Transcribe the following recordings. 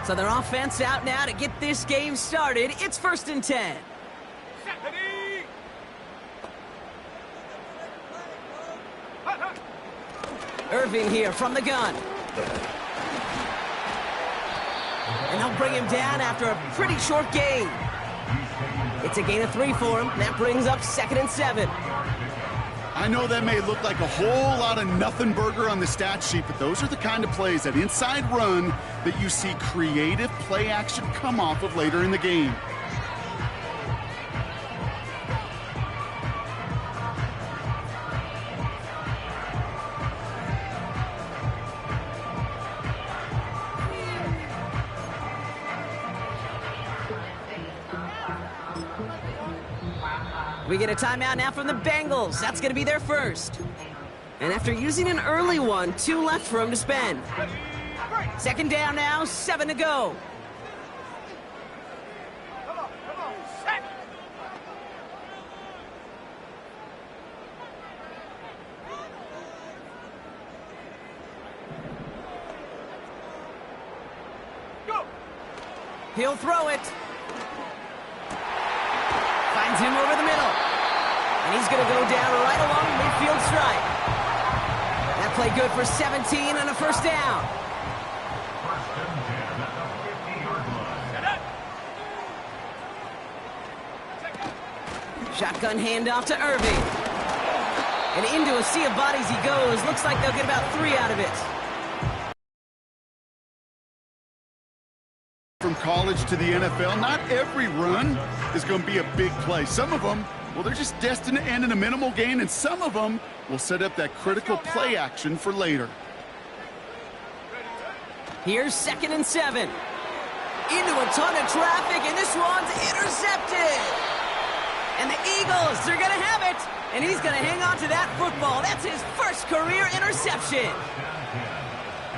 So their offense out now to get this game started. It's 1st and 10. Irving here from the gun. And they'll bring him down after a pretty short gain. It's a gain of 3 for him. That brings up 2nd and 7. I know that may look like a whole lot of nothing burger on the stat sheet, but those are the kind of plays, that inside run, that you see creative play action come off of later in the game. We get a timeout now from the Bengals. That's going to be their first. And after using an early one, 2 left for him to spend. 2nd down now, 7 to go. He'll throw it. Finds him over the middle. And he's going to go down right along midfield stripe. That play good for 17 and a 1st down. Shotgun handoff to Irving. And into a sea of bodies he goes. Looks like they'll get about 3 out of it. From college to the NFL, not every run is going to be a big play. Some of them, well, they're just destined to end in a minimal gain, and some of them will set up that critical play action for later. Here's 2nd and 7. Into a ton of traffic, and this one's intercepted. And the Eagles, they're going to have it. And he's going to hang on to that football. That's his first career interception.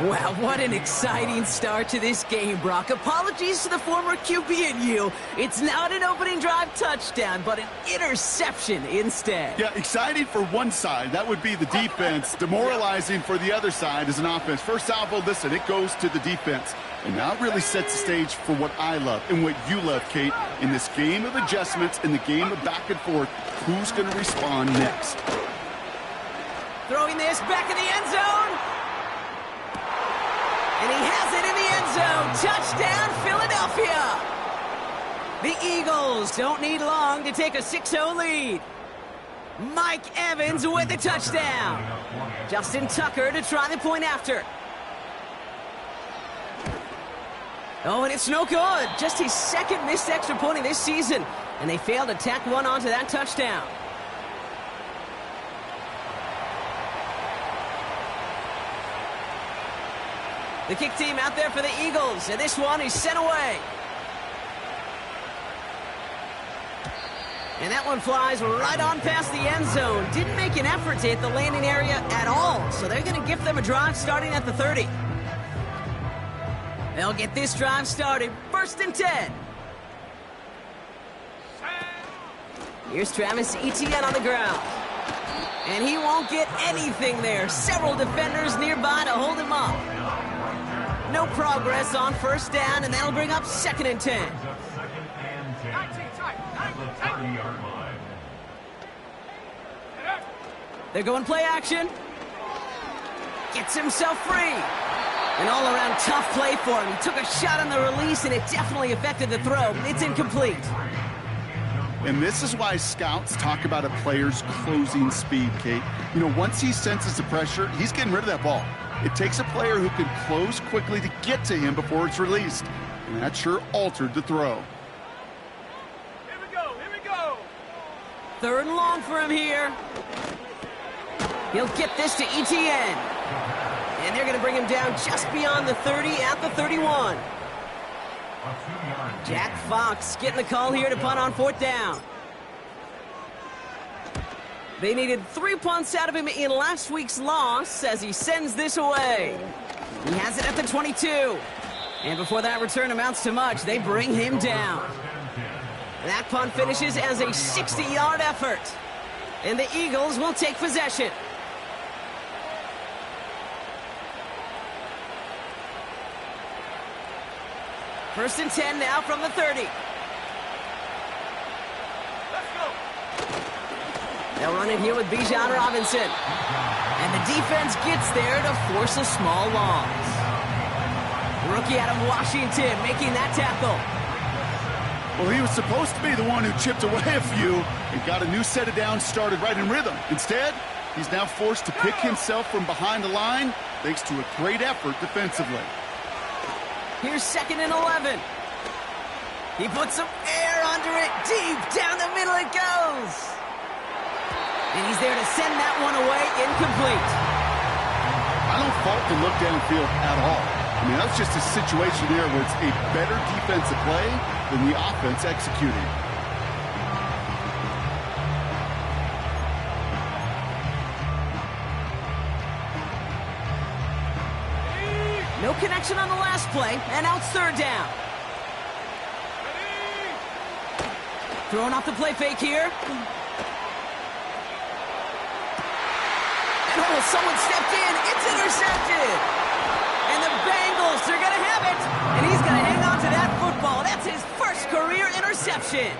Wow, what an exciting start to this game, Brock. Apologies to the former QB and you. It's not an opening drive touchdown, but an interception instead. Yeah, exciting for one side. That would be the defense. Demoralizing for the other side as an offense. First salvo, listen, it goes to the defense. And now it really sets the stage for what I love and what you love, Kate, in this game of adjustments, in the game of back and forth. Who's going to respond next? Throwing this back in the end zone. And he has it in the end zone. Touchdown, Philadelphia. The Eagles don't need long to take a 6-0 lead. Mike Evans with the touchdown. Justin Tucker to try the point after. Oh, and it's no good. Just his 2nd missed extra point of this season. And they failed to tack one onto that touchdown. The kick team out there for the Eagles, and this one is sent away. And that one flies right on past the end zone. Didn't make an effort to hit the landing area at all, so they're going to give them a drive starting at the 30. They'll get this drive started. 1st and 10. Here's Travis Etienne on the ground. And he won't get anything there. Several defenders nearby to hold him up. No progress on 1st down, and that'll bring up 2nd and 10. They're going play action. Gets himself free. An all-around tough play for him. He took a shot on the release, and it definitely affected the throw. It's incomplete. And this is why scouts talk about a player's closing speed, Kate. You know, once he senses the pressure, he's getting rid of that ball. It takes a player who can close quickly to get to him before it's released. And that sure altered the throw. Here we go, here we go. 3rd and long for him here. He'll get this to Etienne. And they're going to bring him down just beyond the 30 at the 31. Jack Fox getting the call here to punt on 4th down. They needed 3 punts out of him in last week's loss as he sends this away. He has it at the 22. And before that return amounts to much, they bring him down. That punt finishes as a 60-yard effort. And the Eagles will take possession. First and 10 now from the 30. Let's go. They'll run it here with Bijan Robinson. And the defense gets there to force a small loss. Rookie out of Washington making that tackle. Well, he was supposed to be the one who chipped away a few and got a new set of downs started right in rhythm. Instead, he's now forced to pick himself from behind the line thanks to a great effort defensively. Here's 2nd and 11. He puts some air under it. Deep down the middle it goes. And he's there to send that one away incomplete. I don't fault the look downfield at all. I mean, that's just a situation there where it's a better defensive play than the offense executing. No connection on the last play, and now it's 3rd down. Throwing off the play fake here. And oh, someone stepped in. It's intercepted. And the Bengals are going to have it. And he's going to hang on to that football. That's his first career interception.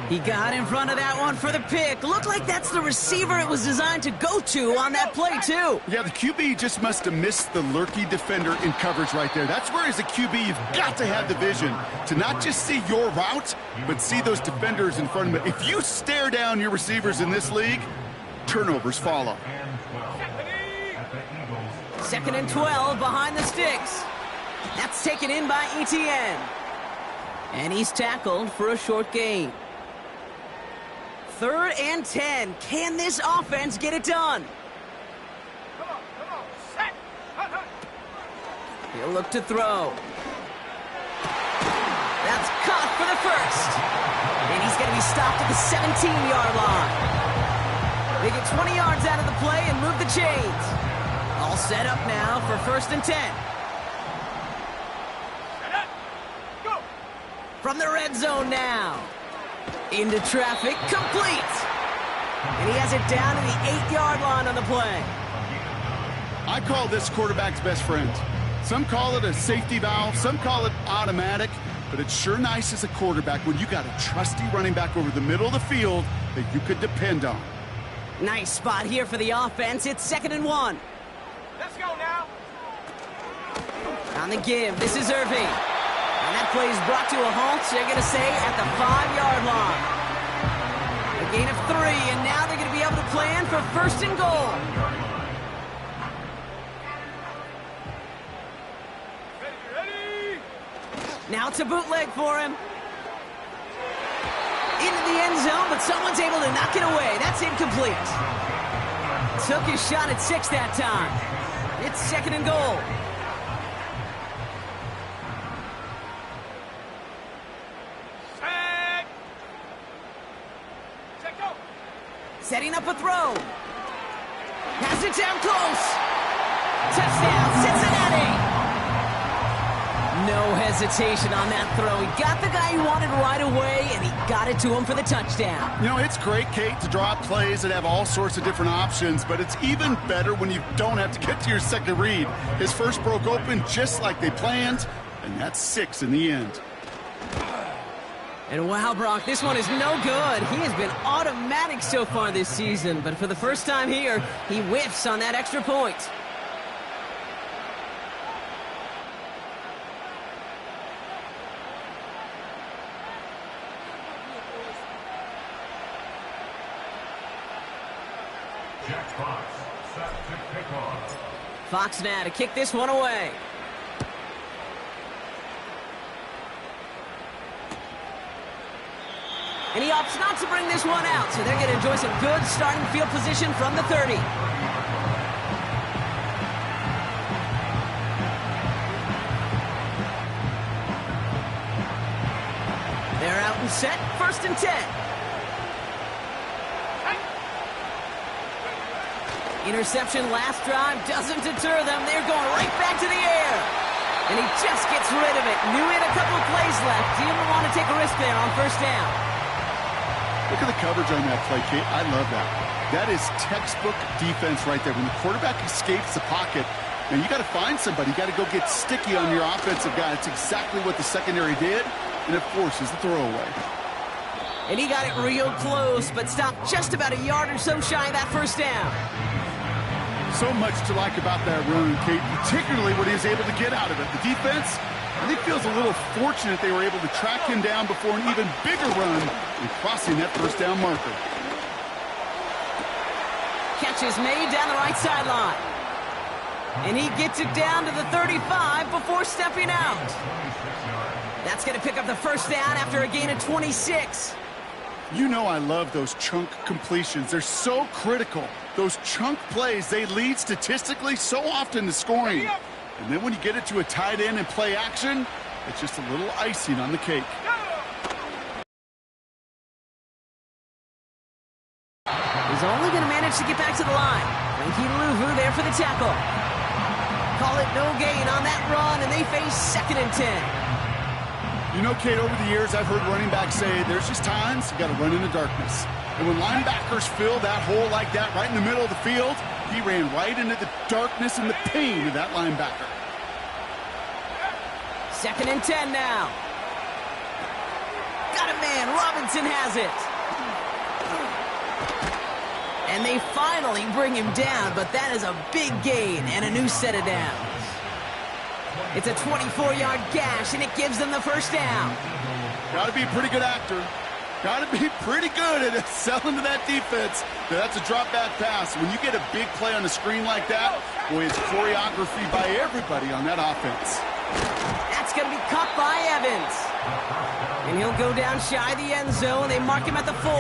He got in front of that one for the pick. Looked like that's the receiver it was designed to go to on that play, too. Yeah, the QB just must have missed the lurky defender in coverage right there. That's where, as a QB, you've got to have the vision to not just see your route, but see those defenders in front of you. If you stare down your receivers in this league, turnovers follow. 2nd and 12 behind the sticks. That's taken in by Etienne. And he's tackled for a short gain. 3rd and 10. Can this offense get it done? Come on, set. He'll look to throw. That's caught for the first. And he's going to be stopped at the 17-yard line. They get 20 yards out of the play and move the chains. All set up now for 1st and 10. Set up. Go. From the red zone now. Into traffic, complete. And he has it down to the 8-yard line on the play. I call this quarterback's best friend. Some call it a safety valve, some call it automatic, but it's sure nice as a quarterback when you got a trusty running back over the middle of the field that you could depend on. Nice spot here for the offense. It's 2nd and 1. Let's go now. On the give, this is Irving. And that play is brought to a halt, so they're going to say at the 5-yard line. A gain of 3, and now they're going to be able to plan for 1st and goal. Ready. Now it's a bootleg for him. Into the end zone, but someone's able to knock it away. That's incomplete. Took his shot at 6 that time. It's 2nd and goal. Set. Set, go. Setting up a throw. Pass it down close. Touchdown, Cincinnati. No hesitation on that throw. He got the guy he wanted right away, and he got it to him for the touchdown. You know, it's great, Kate, to draw up plays that have all sorts of different options, but it's even better when you don't have to get to your second read. His first broke open just like they planned, and that's 6 in the end. And wow, Brock, this one is no good. He has been automatic so far this season, but for the first time here, he whiffs on that extra point. Jack Fox set to kick off. Fox now to kick this one away. And he opts not to bring this one out, so they're going to enjoy some good starting field position from the 30. They're out and set, 1st and 10. Interception last drive doesn't deter them. They're going right back to the air. And he just gets rid of it. Knew he had a couple of plays left. Didn't want to take a risk there on 1st down. Look at the coverage on that play, Kate. I love that. That is textbook defense right there. When the quarterback escapes the pocket, Now, you got to find somebody. You got to go get sticky on your offensive guy. That's exactly what the secondary did, and it forces the throwaway. And he got it real close, but stopped just about a yard or so shy of that first down. So much to like about that run, Kate, particularly what he was able to get out of it. The defense, I think, feels a little fortunate they were able to track him down before an even bigger run and crossing that first down marker. Catch is made down the right sideline. And he gets it down to the 35 before stepping out. That's going to pick up the first down after a gain of 26. You know I love those chunk completions. They're so critical. Those chunk plays, they lead statistically so often to scoring. And then when you get it to a tight end and play action, it's just a little icing on the cake. He's only going to manage to get back to the line. Frankie Luvu there for the tackle. Call it no gain on that run, and they face 2nd and 10. You know, Kate, over the years, I've heard running backs say there's just times you got to run in the darkness. And when linebackers fill that hole like that right in the middle of the field, he ran right into the darkness and the pain of that linebacker. 2nd and 10 now. Got a man. Robinson has it. And they finally bring him down, but that is a big gain and a new set of downs. It's a 24-yard gash, and it gives them the first down. Got to be a pretty good actor. Got to be pretty good at selling to that defense. That's a drop-back pass. When you get a big play on the screen like that, boy, it's choreography by everybody on that offense. That's going to be caught by Evans. And he'll go down shy of the end zone. They mark him at the 4.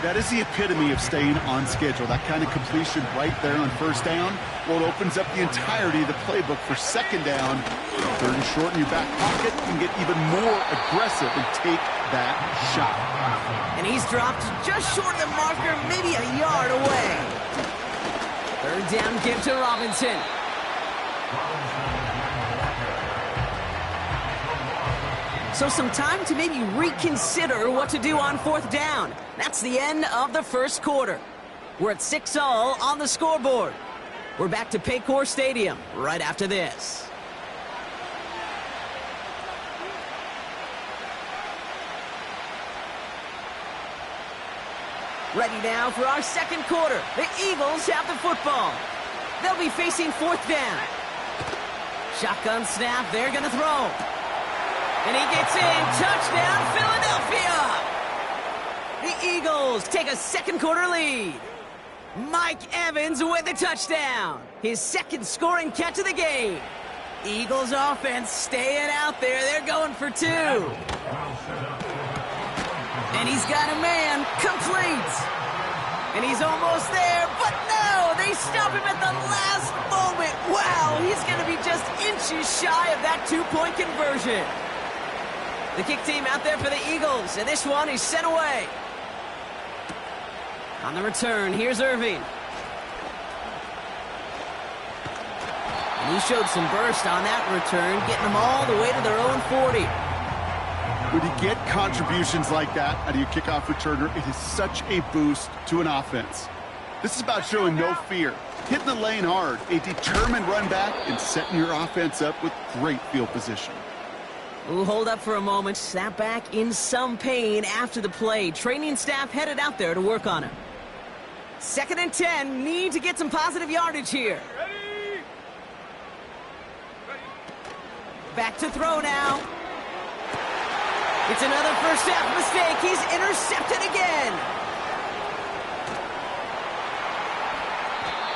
That is the epitome of staying on schedule. That kind of completion right there on first down. Well, it opens up the entirety of the playbook for 2nd down. 3rd and short in your back pocket. You can get even more aggressive and take that shot. And he's dropped just short of the marker, maybe a yard away. 3rd down give to Robinson. So some time to maybe reconsider what to do on 4th down. That's the end of the first quarter. We're at 6-all on the scoreboard. We're back to Paycor Stadium right after this. Ready now for our 2nd quarter. The Eagles have the football. They'll be facing 4th down. Shotgun snap, they're going to throw. And he gets in. Touchdown, Philadelphia! The Eagles take a 2nd quarter lead. Mike Evans with the touchdown. His 2nd scoring catch of the game. Eagles offense staying out there. They're going for 2. And he's got a man. Complete. And he's almost there, but no! They stop him at the last moment. Wow, he's going to be just inches shy of that 2-point conversion. The kick team out there for the Eagles, and this one is sent away. On the return, here's Irving. And he showed some burst on that return, getting them all the way to their own 40. When you get contributions like that out of your kickoff returner, it is such a boost to an offense. This is about showing no fear, hitting the lane hard, a determined run back, and setting your offense up with great field position. We'll hold up for a moment. Snap back in some pain after the play. Training staff headed out there to work on him. 2nd and 10. Need to get some positive yardage here. Ready? Back to throw now. It's another first half mistake. He's intercepted again.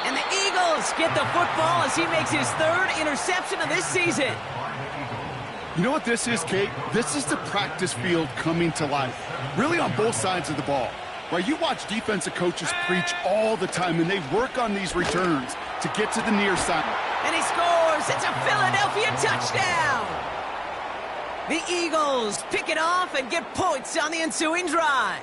And the Eagles get the football as he makes his 3rd interception of this season. You know what this is, Kate? This is the practice field coming to life, really on both sides of the ball. Right, you watch defensive coaches preach all the time, and they work on these returns to get to the near side. And he scores! It's a Philadelphia touchdown! The Eagles pick it off and get points on the ensuing drive.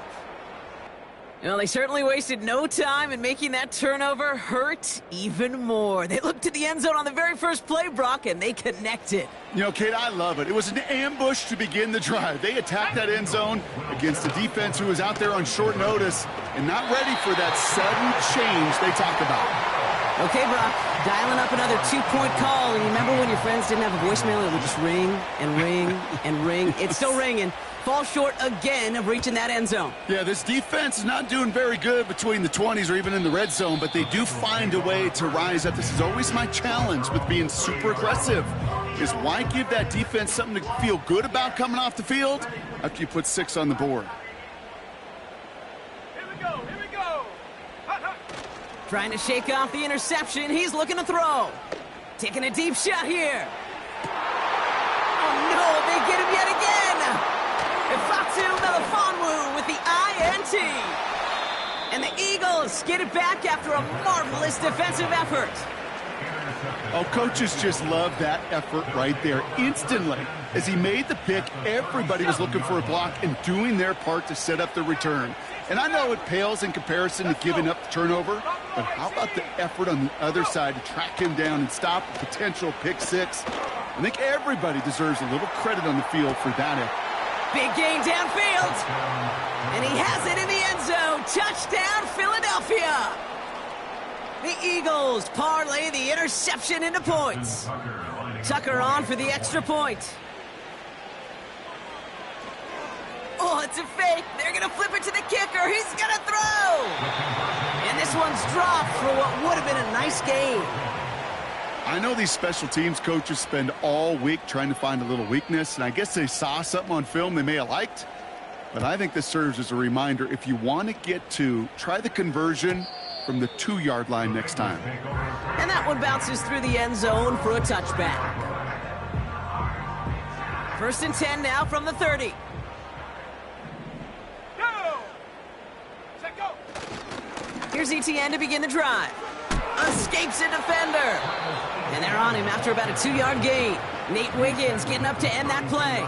Well, they certainly wasted no time in making that turnover hurt even more. They looked to the end zone on the very first play, Brock, and they connected. You know, Kate, I love it. It was an ambush to begin the drive. They attacked that end zone against a defense who was out there on short notice and not ready for that sudden change they talk about. Okay, Brock, dialing up another 2-point call. And you remember when your friends didn't have a voicemail? It would just ring and ring and ring. It's still ringing. Fall short again of reaching that end zone. Yeah, this defense is not doing very good between the 20s or even in the red zone, but they do find a way to rise up. This is always my challenge with being super aggressive, is why give that defense something to feel good about coming off the field after you put 6 on the board? Here we go, here we go. Hut, hut. Trying to shake off the interception. He's looking to throw. Taking a deep shot here. Oh, no, they get him yet again. Ifatu Melifonwu with the INT. And the Eagles get it back after a marvelous defensive effort. Oh, coaches just love that effort right there. Instantly, as he made the pick, everybody was looking for a block and doing their part to set up the return. And I know it pales in comparison to giving up the turnover, but how about the effort on the other side to track him down and stop a potential pick 6? I think everybody deserves a little credit on the field for that effort. Big gain downfield. And he has it in the end zone. Touchdown, Philadelphia. The Eagles parlay the interception into points. Tucker on for the extra point. Oh, it's a fake. They're going to flip it to the kicker. He's going to throw. And this one's dropped for what would have been a nice game. I know these special teams coaches spend all week trying to find a little weakness, and I guess they saw something on film they may have liked. But I think this serves as a reminder, if you want to get 2, try the conversion from the 2-yard line next time. And that one bounces through the end zone for a touchback. 1st and 10 now from the 30. Go! Set, go! Here's ETN to begin the drive. Escapes a defender. And they're on him after about a 2-yard gain. Nate Wiggins getting up to end that play.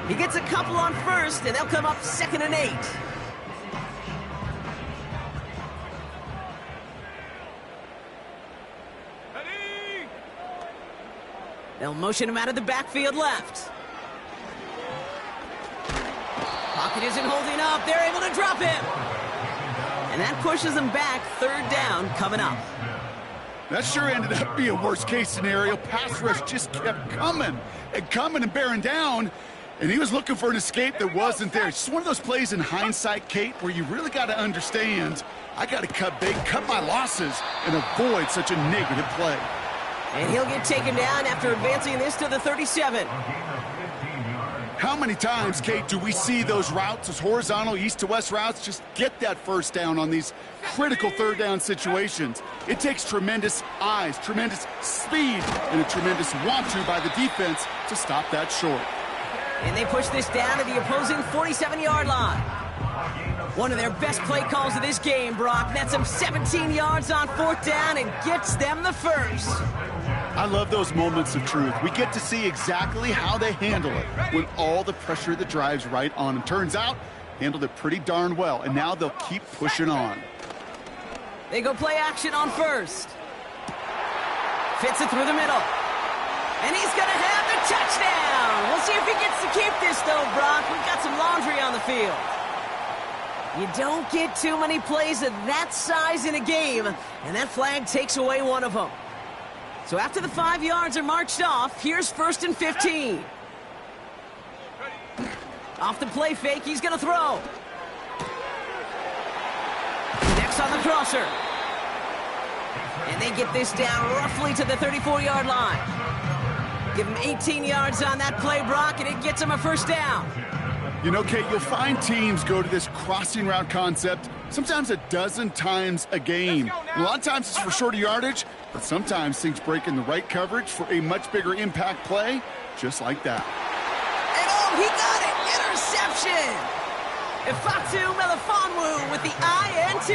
He gets a couple on first, and they'll come up 2nd and 8. Ready? They'll motion him out of the backfield left. Pocket isn't holding up. They're able to drop him. And that pushes them back. 3rd down coming up. That sure ended up being a worst-case scenario. Pass rush just kept coming and bearing down, and he was looking for an escape that wasn't there. It's just one of those plays in hindsight, Kate, where you really got to understand, I got to cut bait, cut my losses, and avoid such a negative play. And he'll get taken down after advancing this to the 37. How many times, Kate, do we see those routes, those horizontal east-to-west routes, just get that first down on these critical 3rd down situations? It takes tremendous eyes, tremendous speed, and a tremendous want-to by the defense to stop that short. And they push this down to the opposing 47-yard line. One of their best play calls of this game, Brock. Nets them 17 yards on 4th down and gets them the first. I love those moments of truth. We get to see exactly how they handle it when all the pressure that drives right on them. Turns out, handled it pretty darn well, and now they'll keep pushing on. They go play action on first. Fits it through the middle. And he's going to have the touchdown. We'll see if he gets to keep this, though, Brock. We've got some laundry on the field. You don't get too many plays of that size in a game, and that flag takes away one of them. So after the 5 yards are marched off, here's 1st and 15. Off the play fake, he's going to throw. Next on the crosser. And they get this down roughly to the 34-yard line. Give him 18 yards on that play, Brock, and it gets him a 1st down. You know, Kate, you'll find teams go to this crossing route concept sometimes a dozen times a game. And a lot of times it's for shorter yardage, but sometimes things break in the right coverage for a much bigger impact play, just like that. And oh, he got it! Interception! Ifatu Melifonwu with the INT.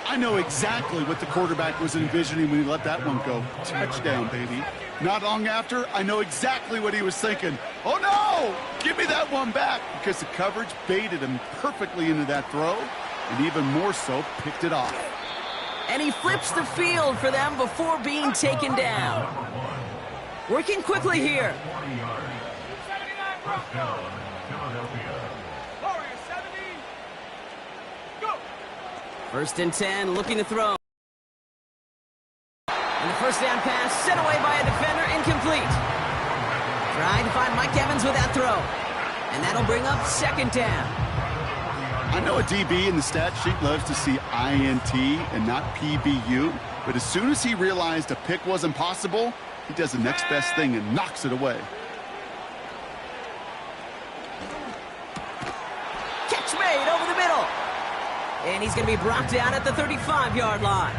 I know exactly what the quarterback was envisioning when he let that one go. Touchdown, baby. Not long after, I know exactly what he was thinking. Oh, no! Give me that one back, because the coverage baited him perfectly into that throw, and even more so, picked it off. And he flips the field for them before being taken down. Working quickly here. 79 Broncos. Warriors 70. Go! 1st and 10, looking to throw. first down pass sent away by a defender, incomplete. Trying to find Mike Evans with that throw. And that'll bring up second down. I know a DB in the stat sheet loves to see INT and not PBU, but as soon as he realized a pick wasn't possible, he does the next best thing and knocks it away. Catch made over the middle. And he's going to be brought down at the 35-yard line.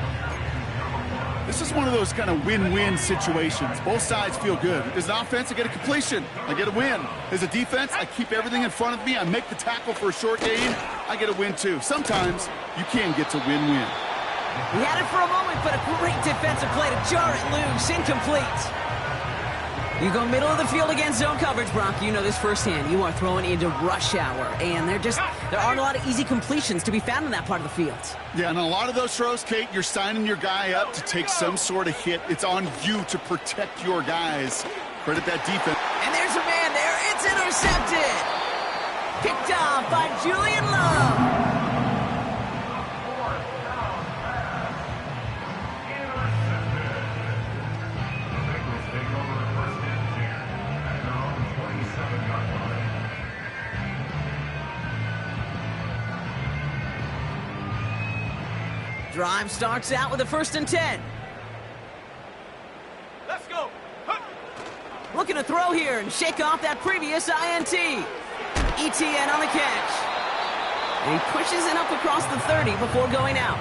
This is one of those kind of win-win situations. Both sides feel good. As an offense, I get a completion. I get a win. As a defense, I keep everything in front of me. I make the tackle for a short gain. I get a win, too. Sometimes you can get to win-win. He had it for a moment, but a great defensive play to jar it loose. Incomplete. You go middle of the field against zone coverage, Brock. You know this firsthand. You are throwing into rush hour, and there aren't a lot of easy completions to be found in that part of the field. Yeah, and a lot of those throws, Kate, you're signing your guy up to take some sort of hit. It's on you to protect your guys. Credit that defense. And there's a man there. It's intercepted. Picked off by Julian Love. Drive starts out with a 1st and 10. Let's go. Huh. Looking to throw here and shake off that previous INT. ETN on the catch. And he pushes it up across the 30 before going out.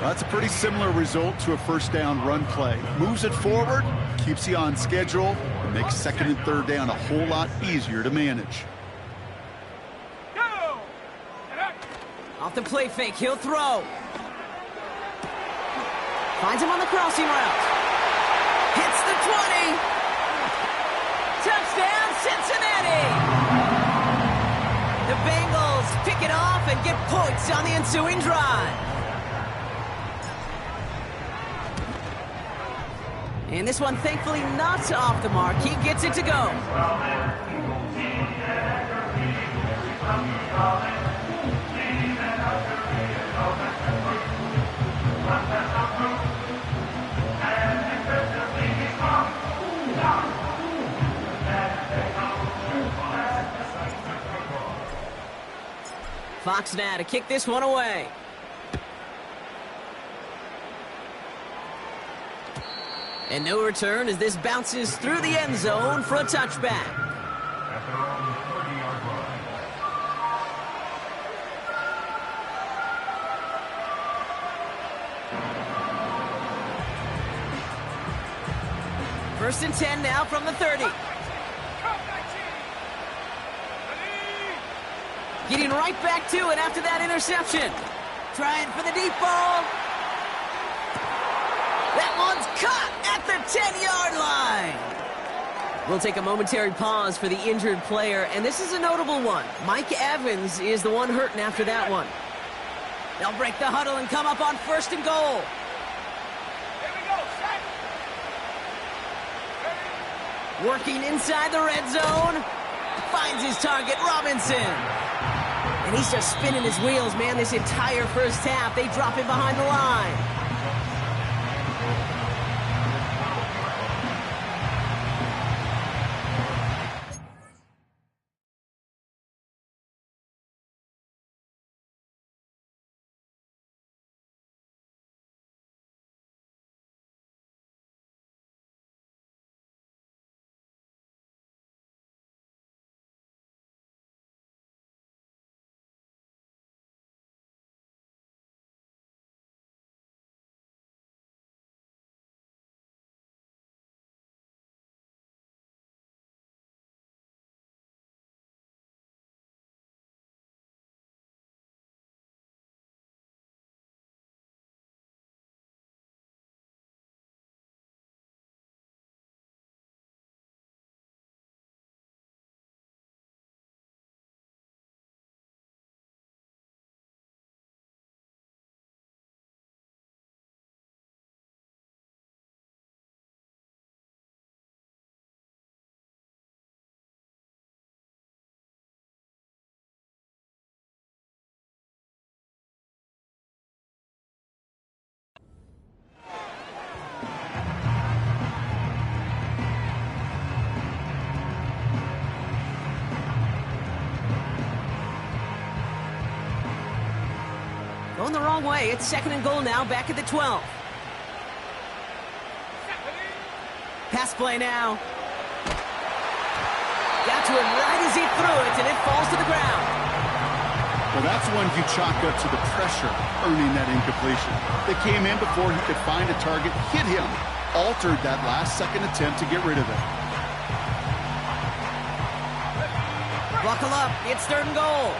Well, that's a pretty similar result to a first down run play. Moves it forward, keeps you on schedule, and makes 2nd and 3rd down a whole lot easier to manage. Go. Off the play fake, he'll throw. Finds him on the crossing route. Hits the 20. Touchdown, Cincinnati. The Bengals pick it off and get points on the ensuing drive. And this one, thankfully, not off the mark. He gets it to go. Fox now to kick this one away. And no return as this bounces through the end zone for a touchback. At their own 30-yard line. First and 10 now from the 30. Getting right back to it after that interception. Trying for the deep ball. That one's caught at the 10-yard line. We'll take a momentary pause for the injured player, and this is a notable one. Mike Evans is the one hurting after that one. They'll break the huddle and come up on 1st and goal. Here we go. Set. Working inside the red zone. Finds his target, Robinson. And he's just spinning his wheels, man, this entire first half. They drop him behind the line. Going the wrong way. It's 2nd and goal now, back at the 12. Pass play now. Got to him right as he threw it, and it falls to the ground. Well, that's one you chalk up to the pressure earning that incompletion. They came in before he could find a target, hit him, altered that last-second attempt to get rid of it. Buckle up. It's 3rd and goal.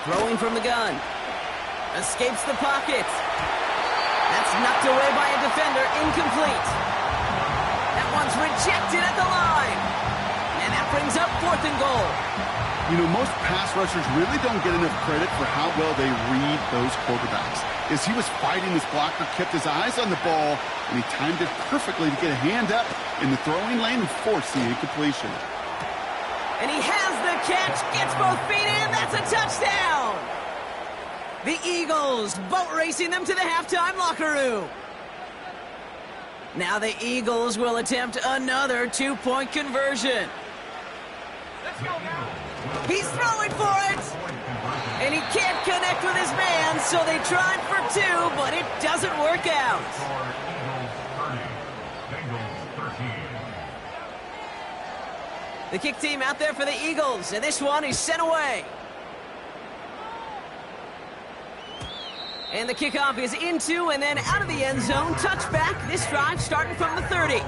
Throwing from the gun. Escapes the pocket. That's knocked away by a defender. Incomplete. That one's rejected at the line. And that brings up 4th and goal. You know, most pass rushers really don't get enough credit for how well they read those quarterbacks. As he was fighting his blocker, kept his eyes on the ball, and he timed it perfectly to get a hand up in the throwing lane and force the incompletion. And he has the catch, gets both feet in, that's a touchdown! The Eagles boat racing them to the halftime locker room. Now the Eagles will attempt another 2-point conversion. Let's go now. He's throwing for it! And he can't connect with his man, so they tried for 2, but it doesn't work out. The kick team out there for the Eagles, and this one is sent away. And the kickoff is into and then out of the end zone. Touchback. This drive starting from the 30.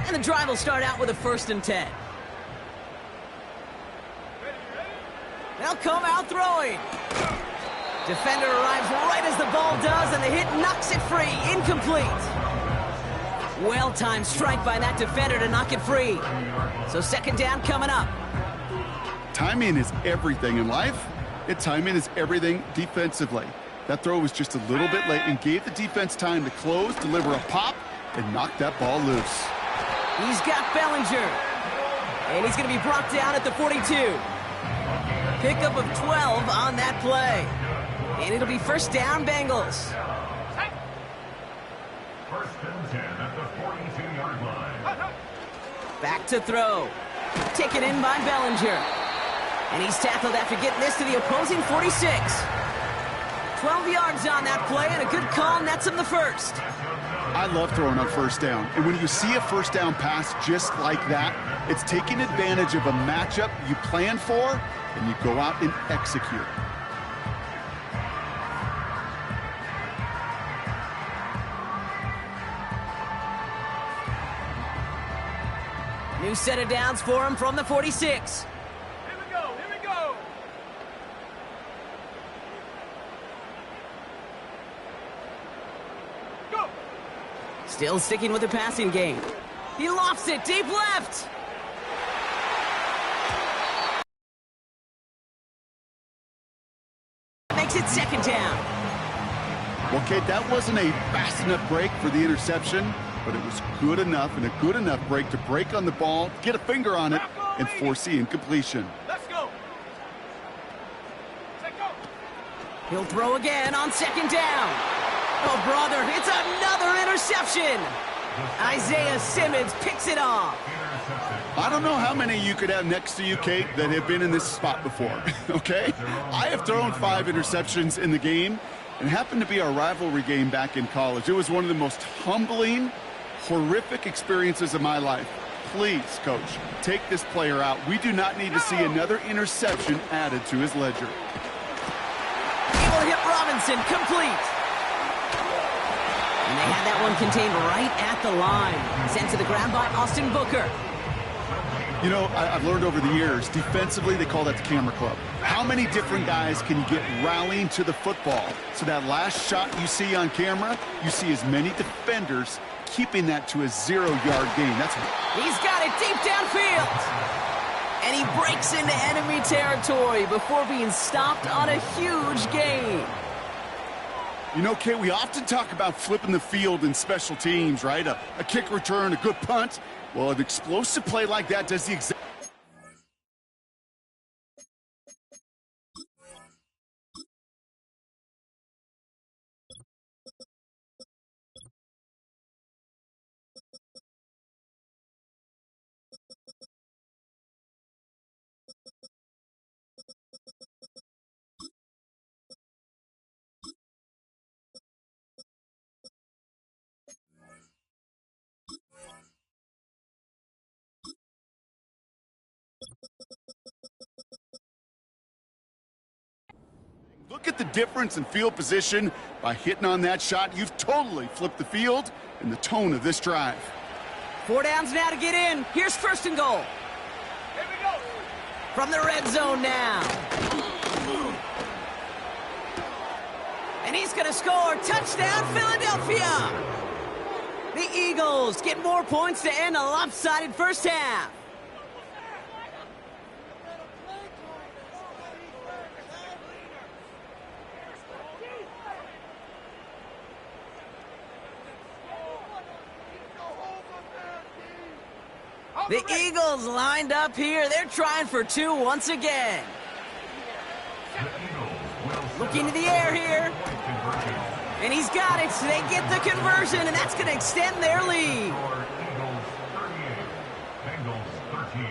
And the drive will start out with a 1st and 10. They'll come out throwing. Defender arrives right as the ball does, and the hit knocks it free. Incomplete. Well-timed strike by that defender to knock it free. So 2nd down coming up. Timing is everything in life. Timing is everything defensively. That throw was just a little bit late and gave the defense time to close, deliver a pop, and knock that ball loose. He's got Bellinger. And he's going to be brought down at the 42. Pickup of 12 on that play. And it'll be 1st down, Bengals. 1st and 10 at the 42-yard line. Back to throw. Taken in by Bellinger. And he's tackled after getting this to the opposing 46. 12 yards on that play, and a good call nets him the 1st. I love throwing on 1st down. And when you see a 1st down pass just like that, it's taking advantage of a matchup you plan for, and you go out and execute. New set of downs for him from the 46. Here we go. Here we go. Go. Still sticking with the passing game. He lofts it deep left. Makes it 2nd down. Well, Kate, that wasn't a fast enough break for the interception, but it was good enough and a good enough break to break on the ball, get a finger on it, and force the incompletion. Let's go. Take go. He'll throw again on 2nd down. Oh, brother, it's another interception. Isaiah Simmons picks it off. I don't know how many you could have next to you, Kate, that have been in this spot before, okay? I have thrown 5 interceptions in the game, and happened to be our rivalry game back in college. It was one of the most humbling, horrific experiences of my life. Please, Coach, take this player out. We do not need to see another interception added to his ledger. Able to hit Robinson, complete. And they had that one contained right at the line. Sent to the ground by Austin Booker. You know, I've learned over the years, defensively, they call that the camera club. How many different guys can you get rallying to the football? So that last shot you see on camera, you see as many defenders keeping that to a 0-yard gain. That's He's got it deep downfield. And he breaks into enemy territory before being stopped on a huge gain. You know, Kate, we often talk about flipping the field in special teams, right? A kick return, a good punt. Well, an explosive play like that does the exact Look at the difference in field position. By hitting on that shot, you've totally flipped the field and the tone of this drive. 4 downs now to get in. Here's first and goal. Here we go. From the red zone now. And he's going to score. Touchdown, Philadelphia. The Eagles get more points to end a lopsided first half. The Eagles lined up here. They're trying for 2 once again. Looking to the air here. And he's got it. They get the conversion, and that's going to extend their lead. Eagles 38, Bengals 13.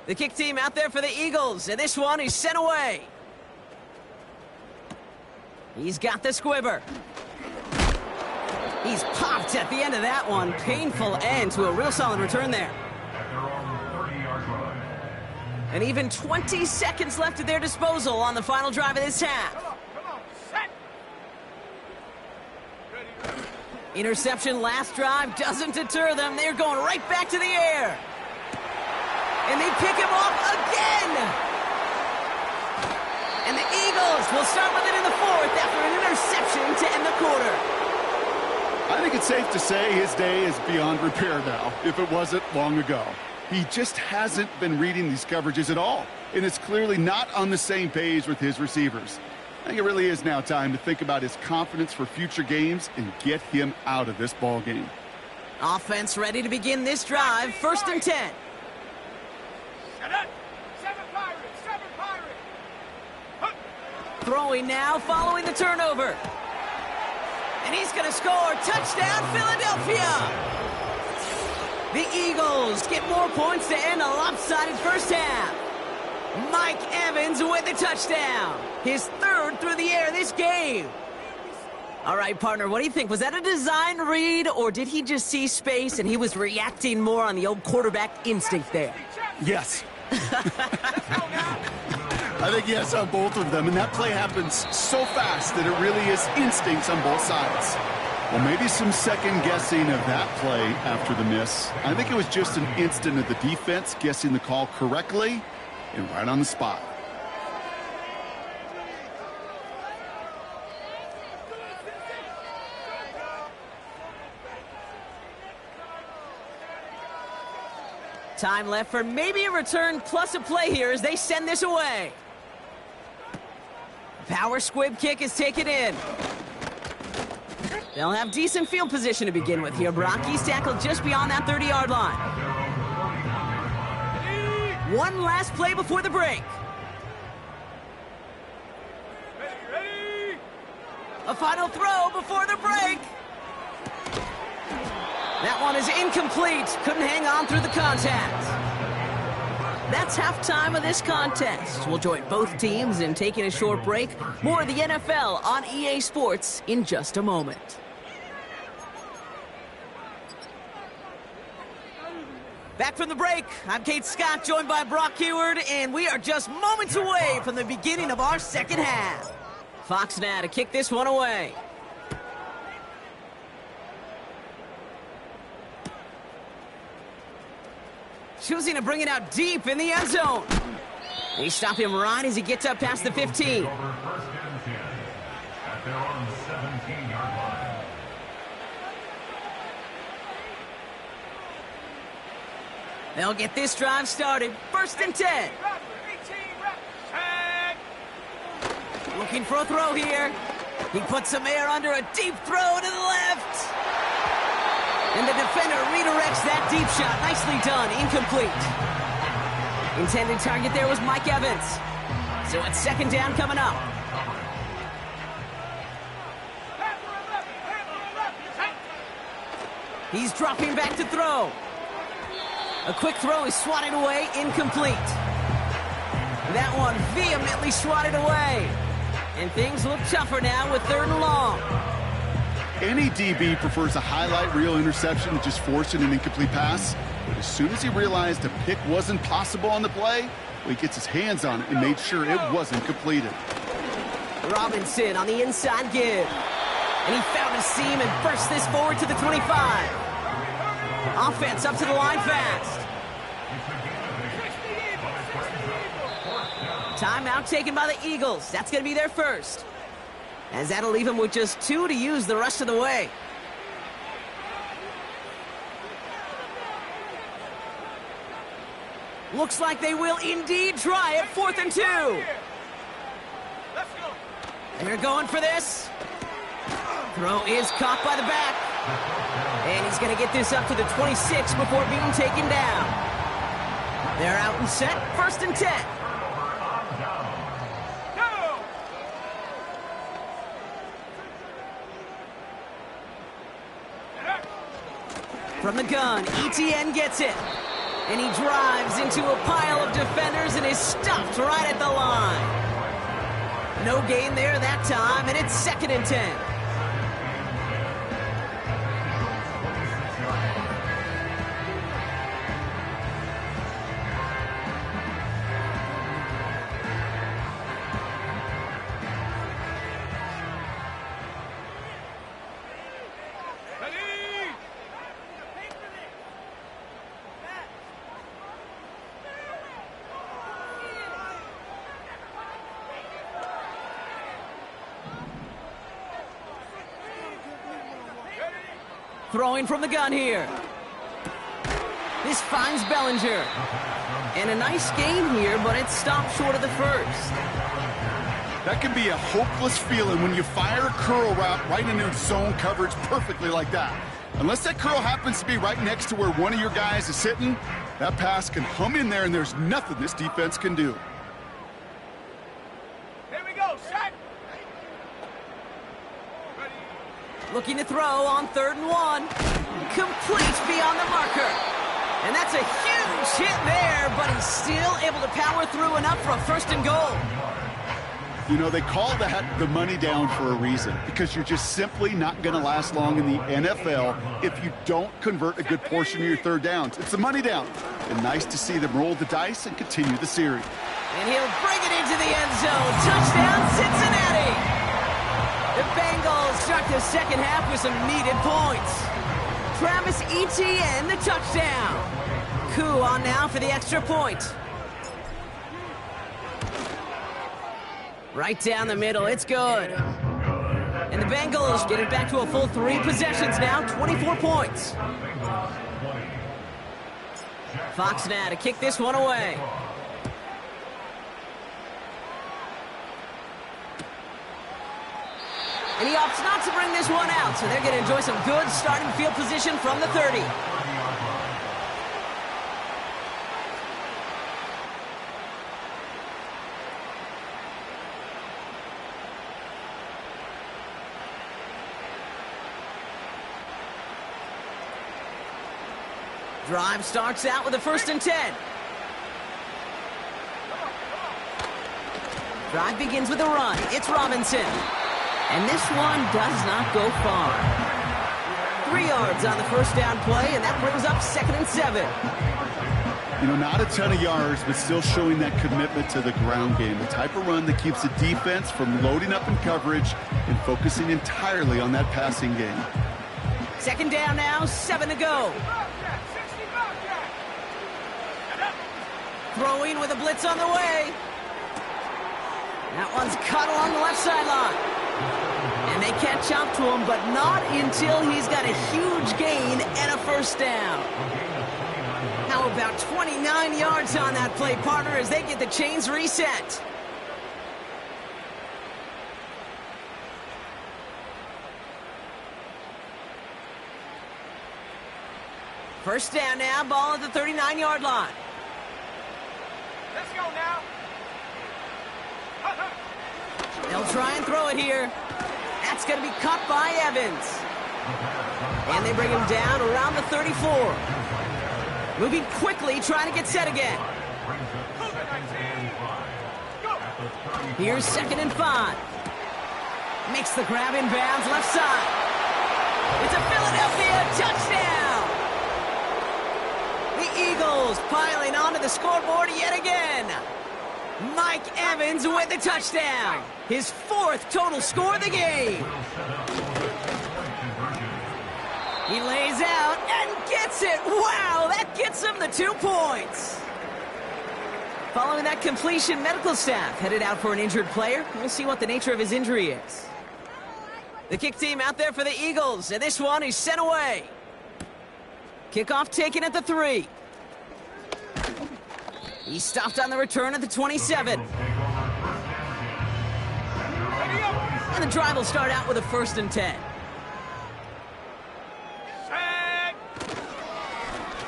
The kick team out there for the Eagles, and this one is sent away. He's got the squibber. He's popped at the end of that one. Painful end to a real solid return there. At their own 30-yard line. And even 20 seconds left at their disposal on the final drive of this half. Come on, set. Interception last drive doesn't deter them. They're going right back to the air. And they pick him off again. And the Eagles will start with it in the 4th after an interception to end the quarter. I think it's safe to say his day is beyond repair now, if it wasn't long ago. He just hasn't been reading these coverages at all, and it's clearly not on the same page with his receivers. I think it really is now time to think about his confidence for future games and get him out of this ball game. Offense ready to begin this drive. 1st and 10. Set it. 7 Pirates. 7 Pirates. Huh. Throwing now following the turnover. And he's going to score. Touchdown, Philadelphia. The Eagles get more points to end a lopsided first half. Mike Evans with the touchdown. His 3rd through the air this game. All right, partner, what do you think? Was that a design read, or did he just see space and he was reacting more on the old quarterback instinct there? Yes. I think yes on both of them, and that play happens so fast that it really is instincts on both sides. Well, maybe some second guessing of that play after the miss. I think it was just an instant of the defense guessing the call correctly and right on the spot. Time left for maybe a return plus a play here as they send this away. Power squib kick is taken in. They'll have decent field position to begin with here. Brockie's tackled just beyond that 30-yard line. One last play before the break. Ready. A final throw before the break. That one is incomplete. Couldn't hang on through the contact. That's halftime of this contest. We'll join both teams in taking a short break. More of the NFL on EA Sports in just a moment. Back from the break, I'm Kate Scott, joined by Brock Huard, and we are just moments away from the beginning of our second half. Fox now to kick this one away. Choosing to bring it out deep in the end zone. They stop him right as he gets up past the 15. Over 1st and 10 at their own 17-yard line. They'll get this drive started. 1st and 10. 18 reps. Set. Looking for a throw here. He puts some air under a deep throw to the left. And the defender redirects that deep shot. Nicely done. Incomplete. Intended target there was Mike Evans. So it's 2nd down coming up. He's dropping back to throw. A quick throw is swatted away. Incomplete. That one vehemently swatted away. And things look tougher now with 3rd and long. Any DB prefers a highlight reel interception to just forcing an incomplete pass. But as soon as he realized a pick wasn't possible on the play, well, he gets his hands on it and made sure it wasn't completed. Robinson on the inside give. And he found a seam and burst this forward to the 25. Offense up to the line fast. Timeout taken by the Eagles. That's going to be their first. As that'll leave them with just 2 to use the rest of the way. Looks like they will indeed try it. 4th and 2. Let's go. They're going for this. Throw is caught by the back. And he's going to get this up to the 26 before being taken down. They're out and set. 1st and 10. Go. From the gun, ETN gets it. And he drives into a pile of defenders and is stopped right at the line. No gain there that time, and it's 2nd and 10. Ready. Throwing from the gun here. This finds Bellinger. And a nice gain here, but it's stopped short of the first. That can be a hopeless feeling when you fire a curl route right into zone coverage perfectly like that. Unless that curl happens to be right next to where one of your guys is sitting, that pass can hum in there and there's nothing this defense can do. Here we go. Set. Ready. Looking to throw on 3rd and 1. Complete beyond the marker. And that's a huge hit there, but he's still able to power through enough for a 1st and goal. You know, they call that the money down for a reason, because you're just simply not going to last long in the NFL if you don't convert a good portion of your 3rd downs. It's the money down. And nice to see them roll the dice and continue the series. And he'll bring it into the end zone. Touchdown, Cincinnati! The Bengals start the 2nd half with some needed points. Travis Etienne, the touchdown. Koo on now for the extra point. Right down the middle, it's good. And the Bengals get it back to a full 3 possessions now, 24 points. Fox now to kick this one away. And he opts not to bring this one out, so they're going to enjoy some good starting field position from the 30. Drive starts out with a 1st and 10. Drive begins with a run. It's Robinson. And this one does not go far. 3 yards on the 1st down play, and that brings up 2nd and 7. You know, not a ton of yards, but still showing that commitment to the ground game. The type of run that keeps the defense from loading up in coverage and focusing entirely on that passing game. 2nd down now, 7 to go. Bobcat, 60 Bobcat. Throwing with a blitz on the way. That one's cut along the left sideline. And they catch up to him, but not until he's got a huge gain and a 1st down. How about 29 yards on that play, partner, as they get the chains reset. First down now, ball at the 39-yard line. Let's go now. They'll try and throw it here. That's going to be caught by Evans. And they bring him down around the 34. Moving quickly, trying to get set again. Here's 2nd and 5. Makes the grab in bounds left side. It's a Philadelphia touchdown! The Eagles piling onto the scoreboard yet again. Mike Evans with the touchdown. His 4th total score of the game. He lays out and gets it. Wow, that gets him the 2 points. Following that completion, medical staff headed out for an injured player. We'll see what the nature of his injury is. The kick team out there for the Eagles, and this one is sent away. Kickoff taken at the 3. He stopped on the return at the 27. And the drive will start out with a 1st and 10.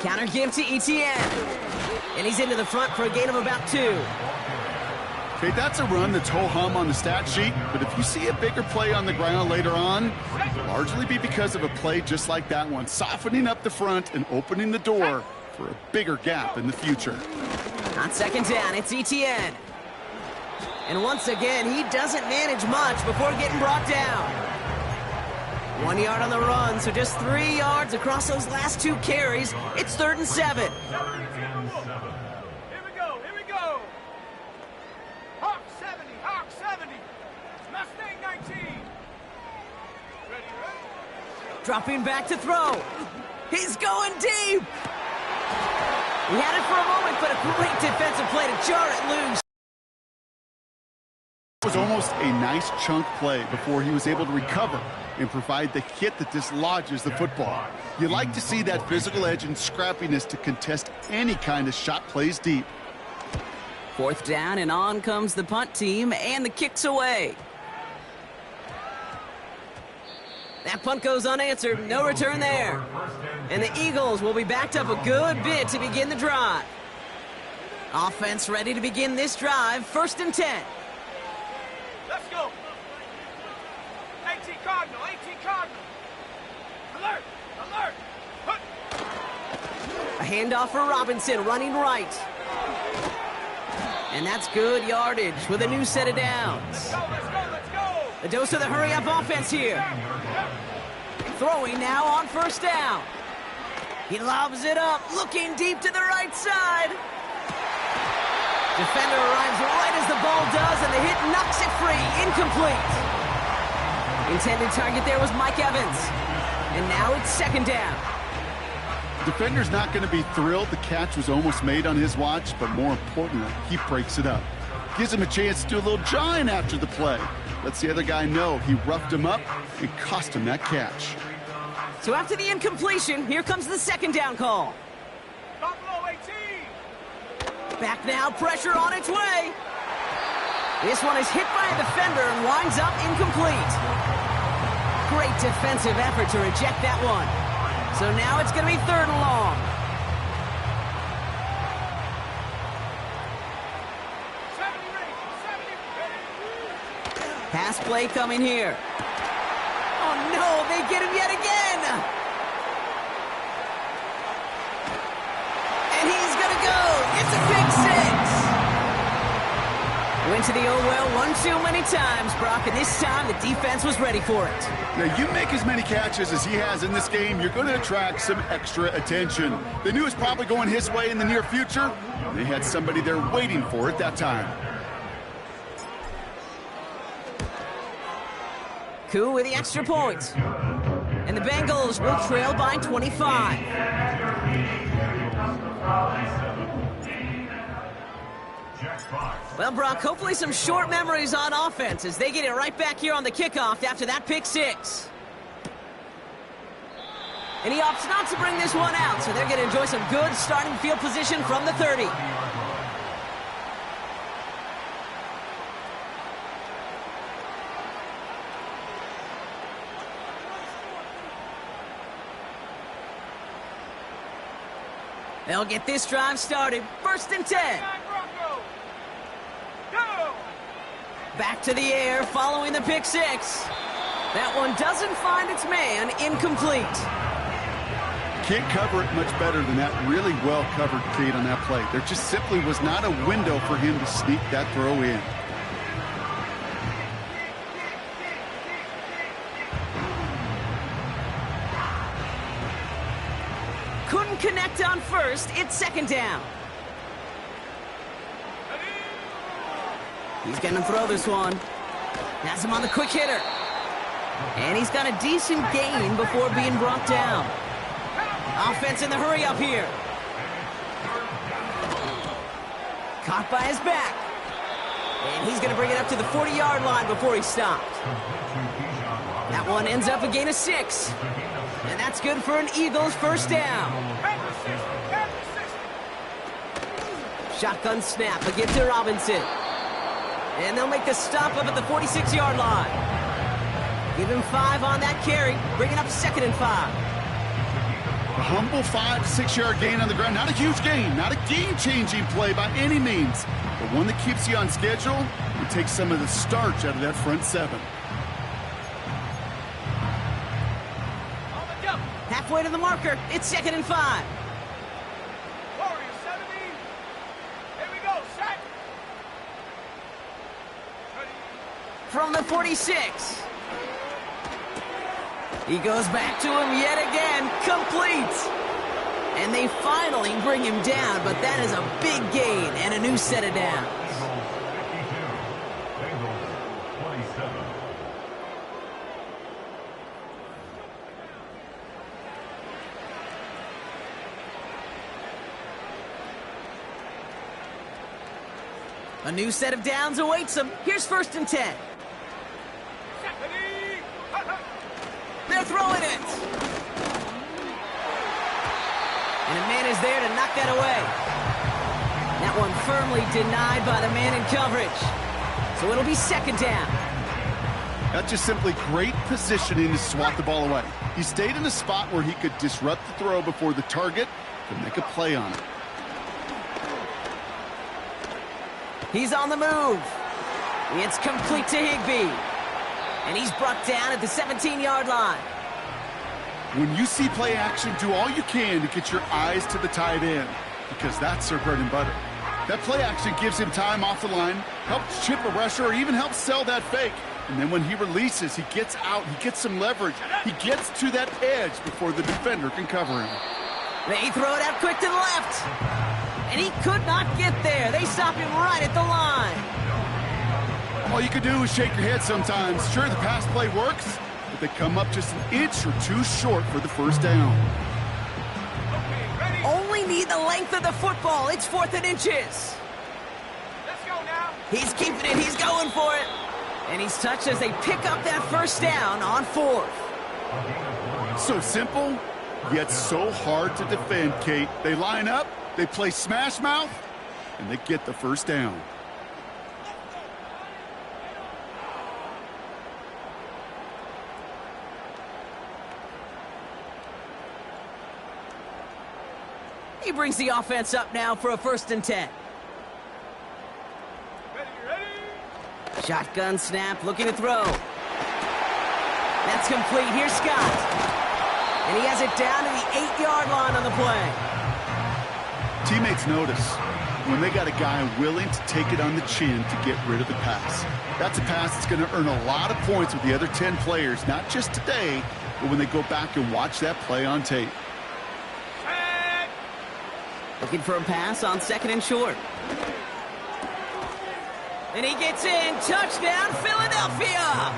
Counter give to Etienne. And he's into the front for a gain of about 2. Okay, that's a run that's ho-hum on the stat sheet, but if you see a bigger play on the ground later on, it'll largely be because of a play just like that one, softening up the front and opening the door for a bigger gap in the future. On 2nd down, it's Etienne. And once again, he doesn't manage much before getting brought down. 1 yard on the run, so just 3 yards across those last 2 carries. It's 3rd and 7. Here we go. Hawk 70. Mustang 19. Ready? Dropping back to throw. He's going deep. He had it for a moment, but a great defensive play to jar it loose. It was almost a nice chunk play before he was able to recover and provide the hit that dislodges the football. You like to see that physical edge and scrappiness to contest any kind of shot plays deep. 4th down, and on comes the punt team, and the kick's away. That punt goes unanswered. No return there. And the Eagles will be backed up a good bit to begin the drive. Offense ready to begin this drive. 1st and 10. Let's go. 18 Cardinal. Alert. A handoff for Robinson, running right. And that's good yardage with a new set of downs. Let's go. A dose of the hurry-up offense here. Throwing now on 1st down. He lobs it up, looking deep to the right side. Defender arrives right as the ball does, and the hit knocks it free. Incomplete. Intended target there was Mike Evans. And now it's 2nd down. Defender's not going to be thrilled the catch was almost made on his watch, but more importantly, he breaks it up. Gives him a chance to do a little jawing after the play. Lets the other guy know he roughed him up and cost him that catch. So after the incompletion, here comes the 2nd down call. Buffalo 18. Back now, pressure on its way. This one is hit by a defender and winds up incomplete. Great defensive effort to reject that one. So now it's going to be 3rd and long. Pass play coming here. Oh no, they get him yet again. And he's going to go. It's a big 6. Went to the oh well one too many times, Brock, and this time the defense was ready for it. Now, you make as many catches as he has in this game, you're going to attract some extra attention. They knew it was probably going his way in the near future. They had somebody there waiting for it that time. Koo with the extra point. And the Bengals will trail by 25. Well, Brock, hopefully some short memories on offense as they get it right back here on the kickoff after that pick 6. And he opts not to bring this one out, so they're going to enjoy some good starting field position from the 30. They'll get this drive started. 1st and 10. Back to the air following the pick 6. That one doesn't find its man. Incomplete. Can't cover it much better than that. Really well covered, Kate, on that play. There just simply was not a window for him to sneak that throw in. couldn't connect on first. It's second down. He's going to throw this one. Has him on the quick hitter. And he's got a decent gain before being brought down. Offense in the hurry up here. Caught by his back. And he's going to bring it up to the 40-yard line before he stopped. That one ends up a gain of 6. And that's good for an Eagles first down. Shotgun snap again to Robinson. And they'll make the stop up at the 46-yard line. Give him 5 on that carry, bringing up 2nd and 5. A humble 5 to 6 yard gain on the ground. Not a huge gain, not a game-changing play by any means, but one that keeps you on schedule and takes some of the starch out of that front 7. Halfway to the marker, it's 2nd and 5. Warriors 70. Here we go, set. From the 46. He goes back to him yet again, complete. And they finally bring him down, but that is a big gain and a new set of downs. A new set of downs awaits him. Here's 1st and 10. They're throwing it. And a man is there to knock that away. That one firmly denied by the man in coverage. So it'll be 2nd down. That's just simply great positioning to swat the ball away. He stayed in a spot where he could disrupt the throw before the target could make a play on it. He's on the move. It's complete to Higbee. And he's brought down at the 17-yard line. When you see play action, do all you can to get your eyes to the tight end, because that's their bread and butter. That play action gives him time off the line, helps chip a rusher, or even helps sell that fake. And then when he releases, he gets out, he gets some leverage. He gets to that edge before the defender can cover him. They throw it out quick to the left. And he could not get there. They stop him right at the line. All you can do is shake your head sometimes. Sure, the pass play works, but they come up just an inch or two short for the first down. Only need the length of the football. It's 4th and inches. Let's go now. He's keeping it. He's going for it. And he's touched as they pick up that first down on 4th. So simple, yet so hard to defend, Kate. They line up, they play smash mouth, and they get the first down. He brings the offense up now for a 1st and 10. Ready. Shotgun snap, looking to throw. That's complete. Here's Scott. And he has it down to the 8-yard line on the play. Teammates notice when they got a guy willing to take it on the chin to get rid of the pass. That's a pass that's going to earn a lot of points with the other 10 players, not just today, but when they go back and watch that play on tape. Looking for a pass on 2nd and short. And he gets in. Touchdown, Philadelphia!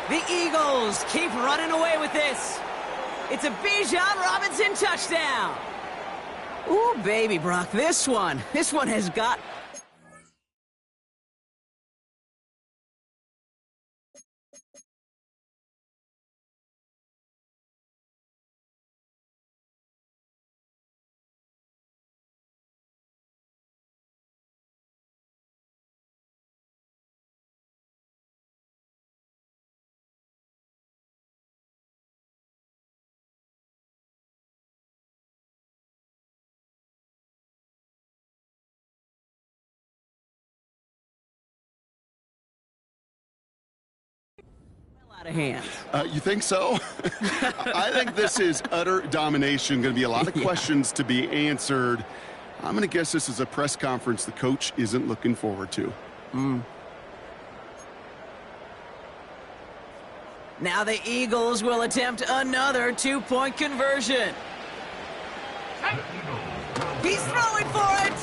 The Eagles keep running away with this. It's a Bijan Robinson touchdown. Ooh, baby, Brock, this one has got... out of hand. You think so? I think this is utter domination. Going to be a lot of questions to be answered. I'm going to guess this is a press conference the coach isn't looking forward to. Now the Eagles will attempt another 2-point conversion. He's throwing for it.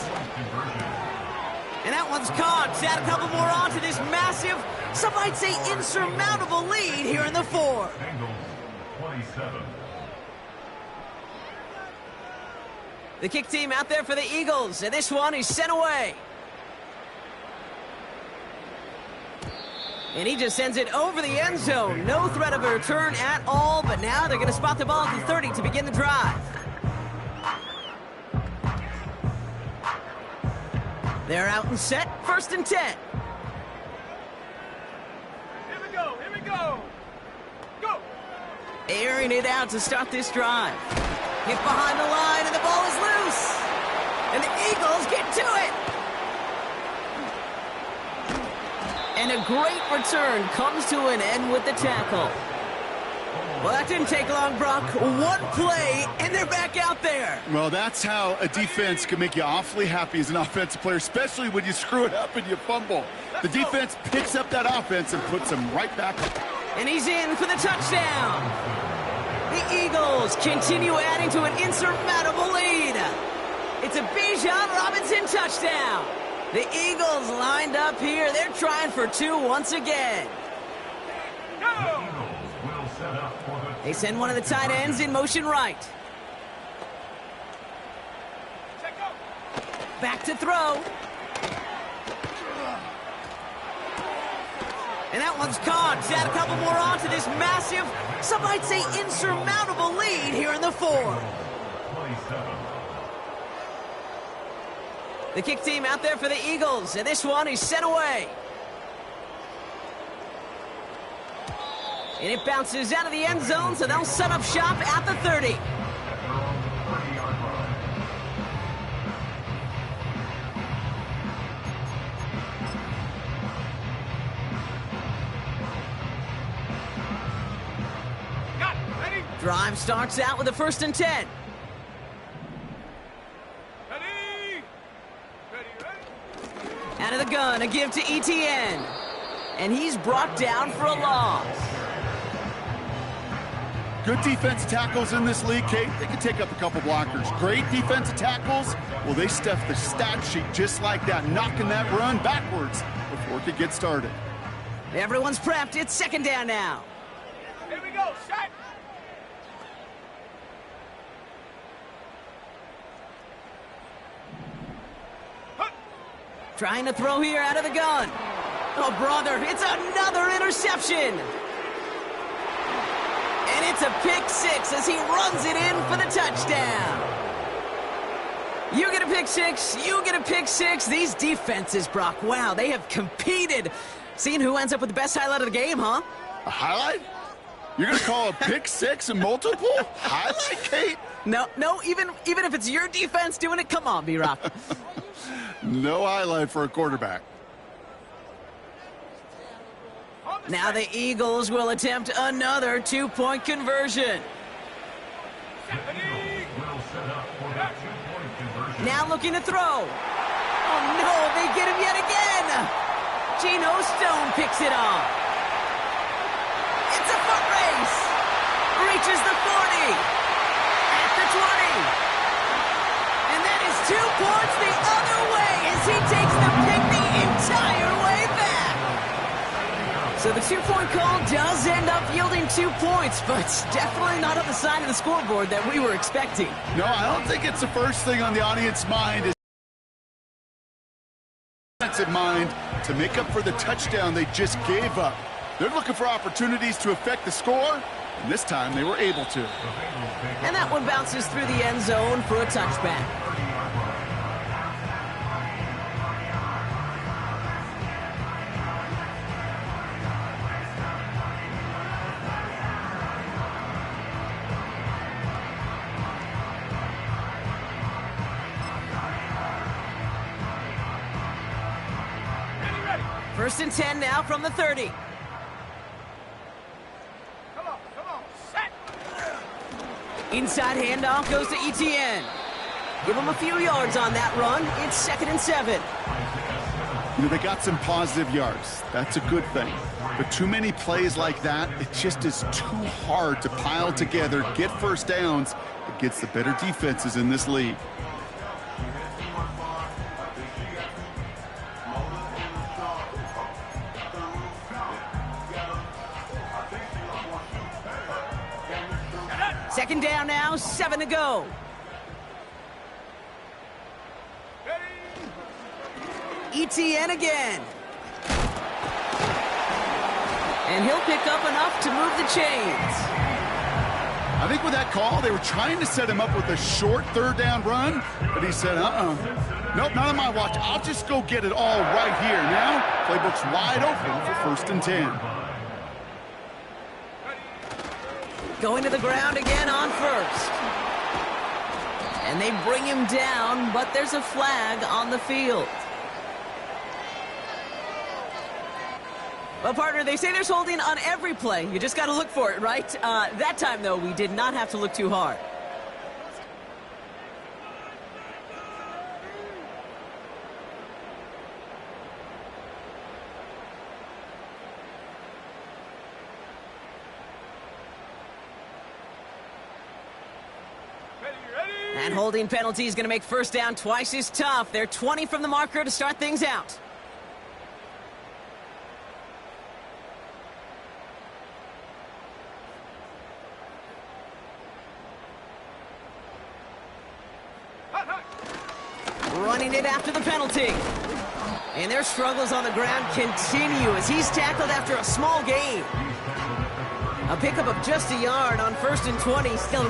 And that one's caught. Add a couple more on to this massive, some might say insurmountable lead here in the fourth. Bengals 27. The kick team out there for the Eagles, and this one is sent away. And he just sends it over the end zone. No threat of a return at all, but now they're going to spot the ball at the 30 to begin the drive. They're out and set, 1st and 10. Here we go, here we go. Go! Airing it out to start this drive. Hit behind the line, and the ball is loose. And the Eagles get to it. And a great return comes to an end with the tackle. Well, that didn't take long, Brock. One play, and they're back out there. Well, that's how a defense can make you awfully happy as an offensive player, especially when you screw it up and you fumble. The defense picks up that offense and puts them right back up. And he's in for the touchdown. The Eagles continue adding to an insurmountable lead. It's a Bijan Robinson touchdown. The Eagles lined up here. They're trying for 2 once again. Go! They send one of the tight ends in motion right. Check go! Back to throw. And that one's caught. Add a couple more on to this massive, some might say insurmountable lead here in the fourth. 27. The kick team out there for the Eagles, and this one is sent away. And it bounces out of the end zone, so they'll set up shop at the 30. Got it, ready? Drive starts out with a 1st and 10. Ready? Ready? Out of the gun, a give to ETN. And he's brought down for a loss. Good defensive tackles in this league, Kate. They can take up a couple blockers. Great defensive tackles. Well, they stuff the stat sheet just like that, knocking that run backwards before it could get started. Everyone's prepped. It's 2nd down now. Here we go, set! Trying to throw here out of the gun. Oh, brother, it's another interception. And it's a pick 6 as he runs it in for the touchdown. You get a pick 6, you get a pick 6. These defenses, Brock, wow, they have competed. Seeing who ends up with the best highlight of the game, huh? A highlight? You're going to call a pick 6 a multiple highlight, Kate? No, even if it's your defense doing it, come on, B-Rock. No highlight for a quarterback. Now the Eagles will attempt another 2-point conversion. Now looking to throw. Oh, no, they get him yet again. Geno Stone picks it off. It's a foot race. Reaches the 40. At the 20. And that is 2 points the other way as he takes the pick the entire way back. So the 2-point call does end up yielding 2 points, but definitely not on the side of the scoreboard that we were expecting. No, I don't think it's the first thing on the audience mind is defensive mind to make up for the touchdown they just gave up. They're looking for opportunities to affect the score, and this time they were able to. And that one bounces through the end zone for a touchback. Ready? 1st and 10 now from the 30. Come on, set! Inside handoff goes to ETN. Give him a few yards on that run. It's 2nd and 7. You know, they got some positive yards. That's a good thing. But too many plays like that, it just is too hard to pile together, get first downs against the better defenses in this league. Second down now, 7 to go. ETN again. And he'll pick up enough to move the chains. I think with that call, they were trying to set him up with a short third down run, but he said, nope, not on my watch. I'll just go get it all right here. Now, playbook's wide open for 1st and 10. Going to the ground again on 1st. And they bring him down, but there's a flag on the field. Well, partner, they say there's holding on every play. You just got to look for it, right? That time, though, we did not have to look too hard. That holding penalty is going to make 1st down twice as tough. They're 20 from the marker to start things out. Running it after the penalty. And their struggles on the ground continue as he's tackled after a small gain. A pickup of just a yard on 1st and 20, still